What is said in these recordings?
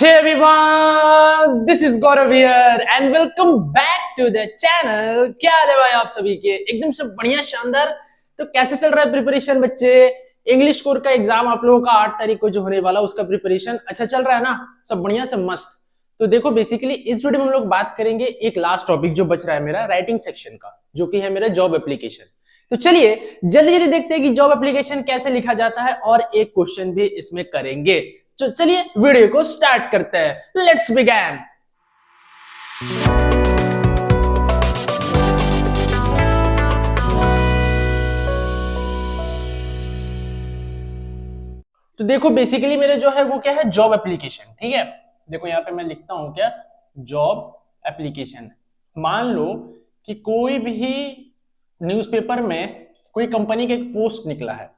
Hey everyone, this is Gaurav here and welcome back to the channel। क्या हाल है भाई आप सभी के? एकदम से बढ़िया शानदार। तो कैसे चल रहा है प्रिपरेशन बच्चे? इंग्लिश कोर का एग्जाम आप लोगों का 8 तारीख को जो होने वाला उसका प्रिपरेशन अच्छा चल रहा है ना? सब बढ़िया से मस्त। तो देखो बेसिकली इस वीडियो में हम लोग बात करेंगे एक लास्ट टॉपिक जो बच रहा है मेरा राइटिंग सेक्शन का, जो कि है मेरा जॉब एप्लीकेशन। तो चलिए जल्दी जल्दी देखते हैं कि जॉब एप्लीकेशन कैसे लिखा जाता है और एक क्वेश्चन भी इसमें करेंगे। तो चलिए वीडियो को स्टार्ट करते हैं। Let's begin. तो देखो बेसिकली मेरे जो है वो क्या है, जॉब एप्लीकेशन। ठीक है, देखो यहां पे मैं लिखता हूं क्या, जॉब एप्लीकेशन। मान लो कि कोई भी न्यूज़पेपर में कोई कंपनी का एक पोस्ट निकला है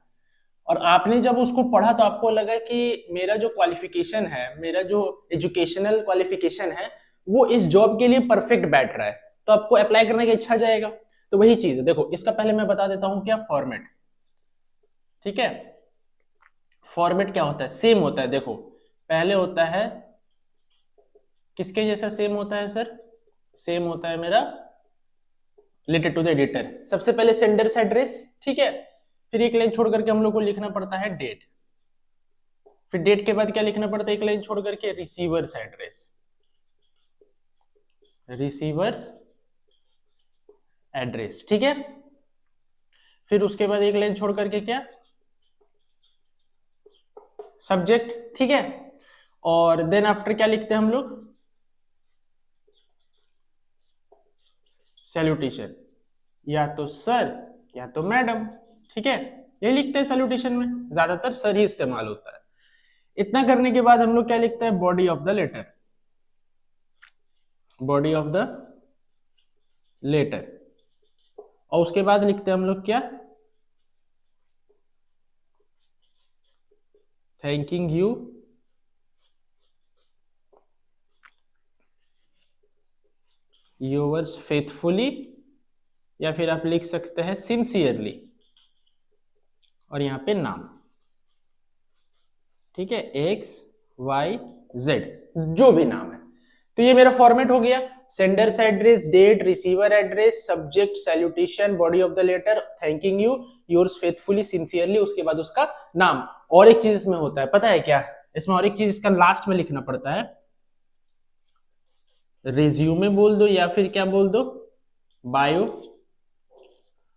और आपने जब उसको पढ़ा तो आपको लगा कि मेरा जो क्वालिफिकेशन है, मेरा जो एजुकेशनल क्वालिफिकेशन है वो इस जॉब के लिए परफेक्ट बैठ रहा है, तो आपको अप्लाई करने की इच्छा जाएगा। तो वही चीज है। देखो इसका पहले मैं बता देता हूं क्या फॉर्मेट। ठीक है, फॉर्मेट क्या होता है, सेम होता है। देखो पहले होता है किसके जैसा सेम होता है सर? सेम होता है मेरा लेटर टू द एडिटर। सबसे पहले सेंडर्स एड्रेस, ठीक है, फिर एक लाइन छोड़ करके हम लोग को लिखना पड़ता है डेट, फिर डेट के बाद क्या लिखना पड़ता है, एक लाइन छोड़ करके रिसीवर्स एड्रेस, रिसीवर्स एड्रेस। ठीक है, फिर उसके बाद एक लाइन छोड़ करके क्या, सब्जेक्ट। ठीक है, और देन आफ्टर क्या लिखते हैं हम लोग, सैल्यूटेशन, या तो सर या तो मैडम। ठीक है, ये लिखते हैं सैल्यूटेशन में, ज्यादातर सर ही इस्तेमाल होता है। इतना करने के बाद हम लोग क्या लिखते हैं, body of the letter, body of the letter. और उसके बाद लिखते हैं हम लोग क्या, थैंकिंग यू योर्स फेथफुली, या फिर आप लिख सकते हैं सिंसियरली, और यहां पे नाम। ठीक है, एक्स वाई जेड जो भी नाम है। तो ये मेरा फॉर्मेट हो गया, sender's address, date, receiver address, subject, salutation, body of the letter, thanking you yours faithfully, sincerely, उसके बाद उसका नाम। और एक चीज इसमें होता है, पता है क्या इसमें, और एक चीज इसका लास्ट में लिखना पड़ता है, रिज्यूमे बोल दो या फिर क्या बोल दो, बायो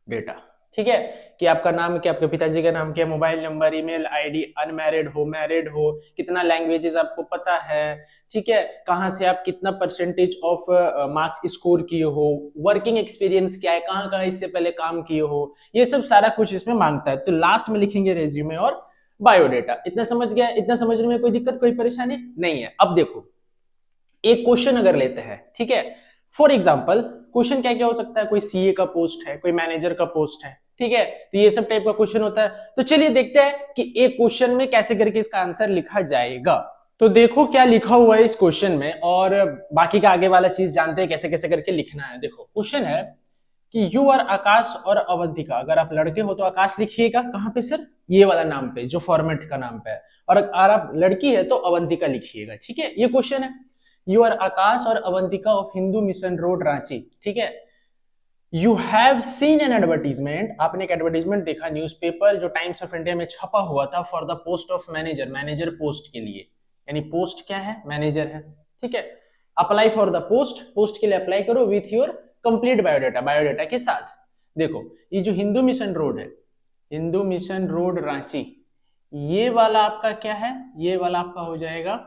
डेटा। ठीक है, कि आपका नाम क्या, आपके पिताजी का नाम क्या, mobile number, email ID, unmarried हो, मैरिड हो, कितना लैंग्वेजेस आपको पता है, ठीक है, कहां से आप कितना परसेंटेज ऑफ मार्क्स स्कोर किए हो, वर्किंग एक्सपीरियंस क्या है, कहां कहां इससे पहले काम किए हो, ये सब सारा कुछ इसमें मांगता है। तो लास्ट में लिखेंगे रेज्यूमे और बायोडेटा। इतना समझ गया? इतना समझने में कोई दिक्कत कोई परेशानी नहीं है। अब देखो एक क्वेश्चन अगर लेते हैं, ठीक है, फॉर एग्जाम्पल क्वेश्चन क्या क्या हो सकता है, कोई सीए का पोस्ट है, कोई मैनेजर का पोस्ट है, ठीक है, तो ये सब टाइप का क्वेश्चन होता है। तो चलिए देखते हैं कि एक क्वेश्चन में कैसे करके इसका आंसर लिखा जाएगा। तो देखो क्या लिखा हुआ है इस क्वेश्चन में, और बाकी का आगे वाला चीज जानते हैं कैसे कैसे करके लिखना है। देखो क्वेश्चन है कि यू आर आकाश और अवंतिका। अगर आप लड़के हो तो आकाश लिखिएगा, कहां पे सर, ये वाला नाम पे जो फॉर्मेट का नाम पे है, और अगर आप लड़की है तो अवंतिका लिखिएगा। ठीक है, ये क्वेश्चन है। यू आर आकाश और Avantika of Hindu mission road Ranchi. ठीक है, you have seen an advertisement, आपने एक एडवर्टीजमेंट देखा न्यूज़पेपर जो टाइम्स ऑफ इंडिया में छपा हुआ था, for the post of manager, manager post के लिए, यानी पोस्ट क्या है, मैनेजर है। ठीक है, apply for the post, post के लिए अप्लाई करो with your complete biodata, biodata के साथ। देखो ये जो हिंदू मिशन रोड है, हिंदू मिशन रोड रांची, ये वाला आपका क्या है, ये वाला आपका हो जाएगा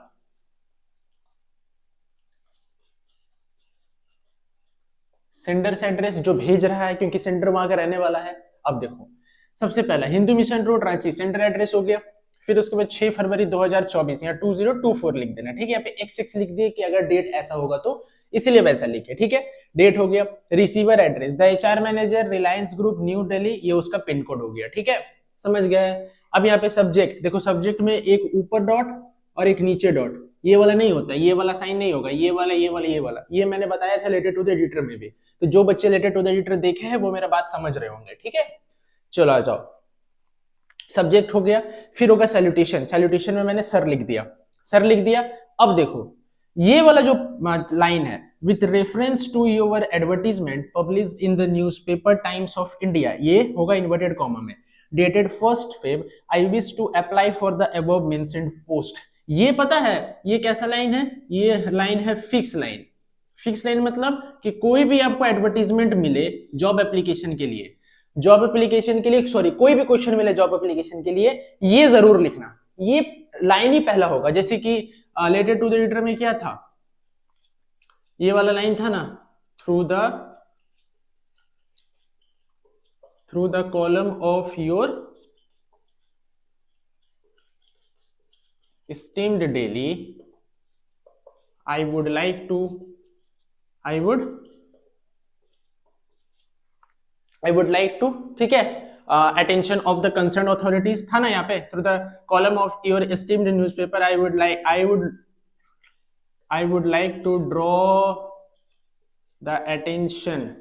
सेंडर्स एड्रेस, जो भेज रहा है, क्योंकि सेंडर वहां का रहने वाला है। अब देखो सबसे पहला Hindu mission road Ranchi, sender address हो गया। फिर उसके बाद 6 फरवरी 2024, यहाँ 2024 लिख देना। ठीक है, यहाँ पे XX लिख दिए कि अगर डेट ऐसा होगा तो इसीलिए वैसा लिखे। ठीक है, डेट हो गया। Receiver address, the HR manager, Reliance group, new Delhi, ये उसका पिन कोड हो गया। ठीक है, समझ गए। अब यहाँ पे सब्जेक्ट, देखो सब्जेक्ट में एक ऊपर डॉट और एक नीचे डॉट, ये वाला नहीं होता, ये वाला साइन नहीं होगा, ये वाला ये वाला ये वाला, ये मैंने बताया था लेटर टू द एडिटर में भी। तो जो बच्चे लेटर टू द एडिटर देखे हैं वो मेरा बात समझ रहे होंगे। ठीक है, चलो आ जाओ। सब्जेक्ट हो गया, फिर होगा सैल्यूटेशन, सैल्यूटेशन में मैंने सर लिख दिया, सर लिख दिया। अब देखो ये वाला जो लाइन है, with reference to your advertisement published in the newspaper Times of India, ये होगा इन्वर्टेड कॉमा में, dated 1 Feb, I wish to apply for the above mentioned post. ये पता है ये कैसा लाइन है? ये लाइन है फिक्स लाइन। फिक्स लाइन मतलब कि कोई भी आपको एडवर्टीजमेंट मिले जॉब एप्लीकेशन के लिए, जॉब एप्लीकेशन के लिए सॉरी कोई भी क्वेश्चन मिले जॉब एप्लीकेशन के लिए, ये जरूर लिखना। ये लाइन ही पहला होगा। जैसे कि लेटर टू द एडिटर में क्या था, ये वाला लाइन था ना, through the column of your esteemed daily, I would like to ठीक है, attention of the concerned authorities था ना यहाँ पे, through the column of your esteemed newspaper, I would like to draw the attention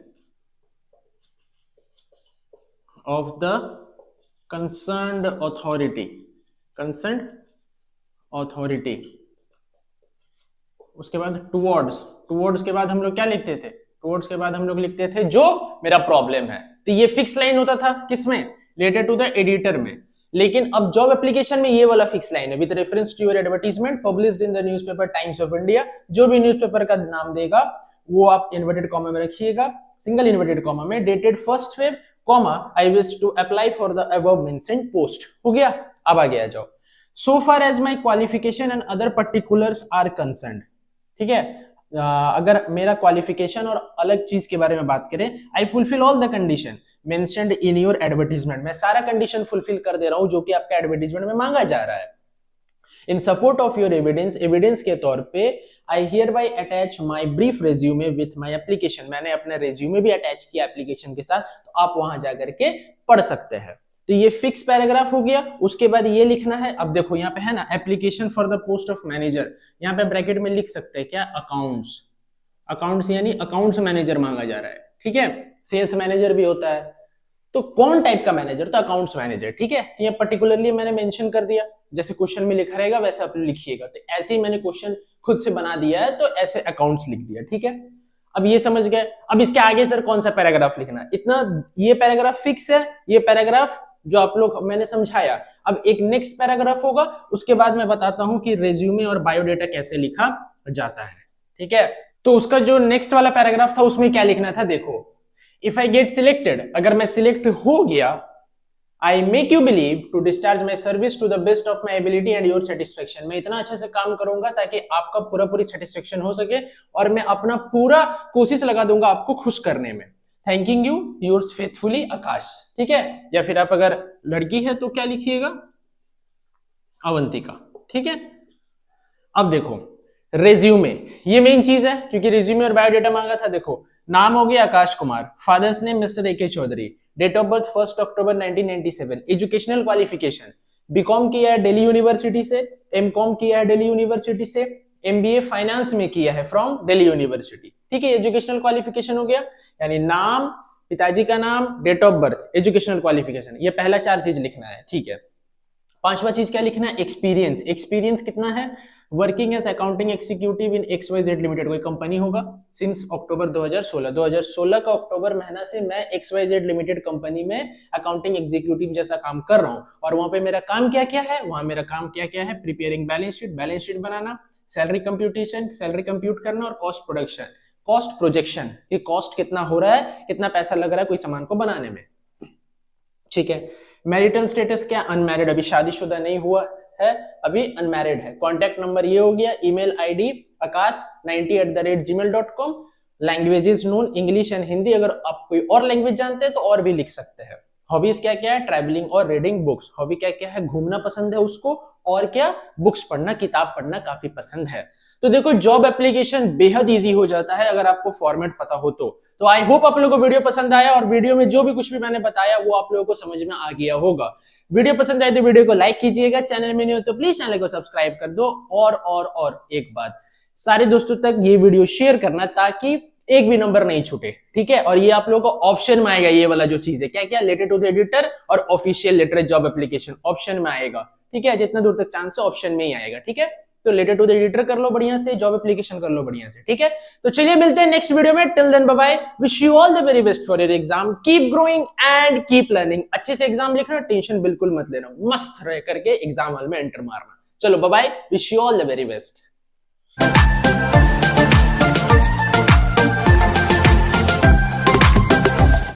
of the concerned authority। उसके बाद towards के बाद हम लोग क्या लिखते थे? टुवर्ड्स के बाद हम लोग लिखते थे जो मेरा प्रॉब्लम है। तो ये फिक्स लाइन होता था किसमें? लेटर टू द एडिटर में। लेकिन अब जॉब एप्लीकेशन में ये वाला फिक्स लाइन है, with reference to your advertisement published in the newspaper Times of India. जो भी न्यूज़पेपर का नाम देगा वो आप इन्वर्टेड कॉमा में रखिएगा, सिंगल इन्वर्टेड कॉमा में, dated 1 Feb, I wish to apply for the above mentioned post. हो गया? अब आगे आ जाओ। So far as my qualification and other particulars are concerned, ठीक है, अगर मेरा क्वालिफिकेशन और अलग चीज के बारे में बात करें, I fulfil all the condition mentioned in your advertisement, मैं सारा कंडीशन फुलफिल कर दे रहा हूं जो कि आपका एडवर्टीजमेंट में मांगा जा रहा है। इन सपोर्ट ऑफ योर एविडेंस के तौर पे I hear by attach my brief resume with my application, मैंने अपना रेज्यूमे भी अटैच किया एप्लीकेशन के साथ, तो आप वहां जाकर के पढ़ सकते हैं। तो ये फिक्स पैराग्राफ हो गया। उसके बाद ये लिखना है, अब देखो यहाँ पे है ना, application for the post of manager, यहाँ पे ब्रैकेट में लिख सकते हैं क्या? अकाउंट्स यानी अकाउंट्स मैनेजर मांगा जा रहा है, ठीक है। सेल्स मैनेजर भी होता है, तो कौन टाइप का मैनेजर? तो अकाउंट्स मैनेजर, ठीक है। तो ये पर्टिकुलरली मैंने मेंशन कर दिया, जैसे क्वेश्चन में लिखा रहेगा वैसे आप लिखिएगा। तो ऐसे ही मैंने क्वेश्चन खुद से बना दिया है, तो ऐसे अकाउंट्स लिख दिया, ठीक है। अब ये समझ गए। अब इसके आगे सर कौन सा पैराग्राफ लिखना है? इतना ये पैराग्राफ फिक्स है, ये पैराग्राफ जो आप लोग मैंने समझाया। अब एक नेक्स्ट पैराग्राफ होगा, उसके बाद मैं बताता हूं कि रेज्यूमे और बायोडेटा कैसे लिखा जाता है, ठीक है। तो उसका जो नेक्स्ट वाला पैराग्राफ था उसमें क्या लिखना था? देखो, इफ आई गेट सिलेक्टेड, अगर मैं सिलेक्ट हो गया, I make you believe to discharge my service to the best of my ability and your satisfaction, मैं इतना अच्छे से काम करूंगा ताकि आपका पूरी सेटिस्फेक्शन हो सके और मैं अपना पूरा कोशिश लगा दूंगा आपको खुश करने में। थैंकिंग यू, योर्स फेथफुली आकाश, ठीक है। या फिर आप अगर लड़की है तो क्या लिखिएगा? अवंतिका, ठीक है। अब देखो रेज्यूमे, ये मेन चीज है क्योंकि रेज्यूमे और बायोडेटा मांगा था। देखो, नाम हो गया Akash Kumar, father's name mister AK Chaudhary, date of birth 1 October 1997, educational qualification B Com किया है दिल्ली यूनिवर्सिटी से, एमकॉम किया है दिल्ली यूनिवर्सिटी से, MBA फाइनेंस में किया है फ्रॉम दिल्ली यूनिवर्सिटी, ठीक है। एजुकेशनल क्वालिफिकेशन हो गया, यानी नाम, पिताजी का नाम, date of birth, educational qualification, ये पहला 4 चीज लिखना है, ठीक है। 5वां चीज क्या लिखना है? एक्सपीरियंस। एक्सपीरियंस कितना है? Working as accounting executive in XYZ limited, कोई कंपनी होगा, सिंस अक्टूबर 2016 का अक्टूबर महीना से मैं XYZ लिमिटेड कंपनी में अकाउंटिंग एग्जीक्यूटिव जैसा काम कर रहा हूं। और वहां पे मेरा काम क्या क्या है? वहां मेरा काम क्या क्या है? प्रिपेयरिंग बैलेंस शीट बनाना, सैलरी कंप्यूटेशन, सैलरी कंप्यूट करना, और कॉस्ट प्रोजेक्शन, कि कॉस्ट कितना हो रहा है, कितना पैसा लग रहा है कोई सामान को बनाने में, ठीक है। मैरिटल स्टेटस क्या? अनमैरिड, अभी शादीशुदा नहीं हुआ है, अभी अनमैरिड है। कॉन्टैक्ट नंबर ये हो गया, email ID akash90@gmail.com, languages known English and Hindi, अगर आप कोई और लैंग्वेज जानते हैं तो और भी लिख सकते हैं। हॉबीज क्या क्या है? ट्रैवलिंग और रीडिंग बुक्स, हॉबी क्या क्या है? घूमना पसंद है उसको, और क्या? बुक्स पढ़ना, किताब पढ़ना काफी पसंद है। तो देखो जॉब एप्लीकेशन बेहद इजी हो जाता है अगर आपको फॉर्मेट पता हो तो आई होप आप लोगों को वीडियो पसंद आया, और वीडियो में जो भी कुछ भी मैंने बताया वो आप लोगों को समझ में आ गया होगा। वीडियो पसंद आए तो वीडियो को लाइक कीजिएगा, चैनल में नहीं हो तो प्लीज चैनल को सब्सक्राइब कर दो, और एक बात, सारे दोस्तों तक ये वीडियो शेयर करना ताकि एक भी नंबर नहीं छूटे, ठीक है। और ये आप लोगों को ऑप्शन में आएगा, ये वाला जो चीज है क्या क्या, लेटर टू द एडिटर और official letter job application option में आएगा, ठीक है। जितना दूर तक चांस है ऑप्शन में ही आएगा, ठीक है। तो लेटर टू द एडिटर कर लो बढ़िया से, जॉब एप्लीकेशन कर लो बढ़िया से, ठीक है। तो चलिए मिलते हैं नेक्स्ट वीडियो में, till then bye bye, wish you all the very best for your exam, keep growing and keep learning. अच्छे से एग्जाम लिखना, टेंशन बिल्कुल मत लेना, मस्त रह करके एग्जाम हॉल में एंटर मारना। चलो bye bye, wish you all the very best.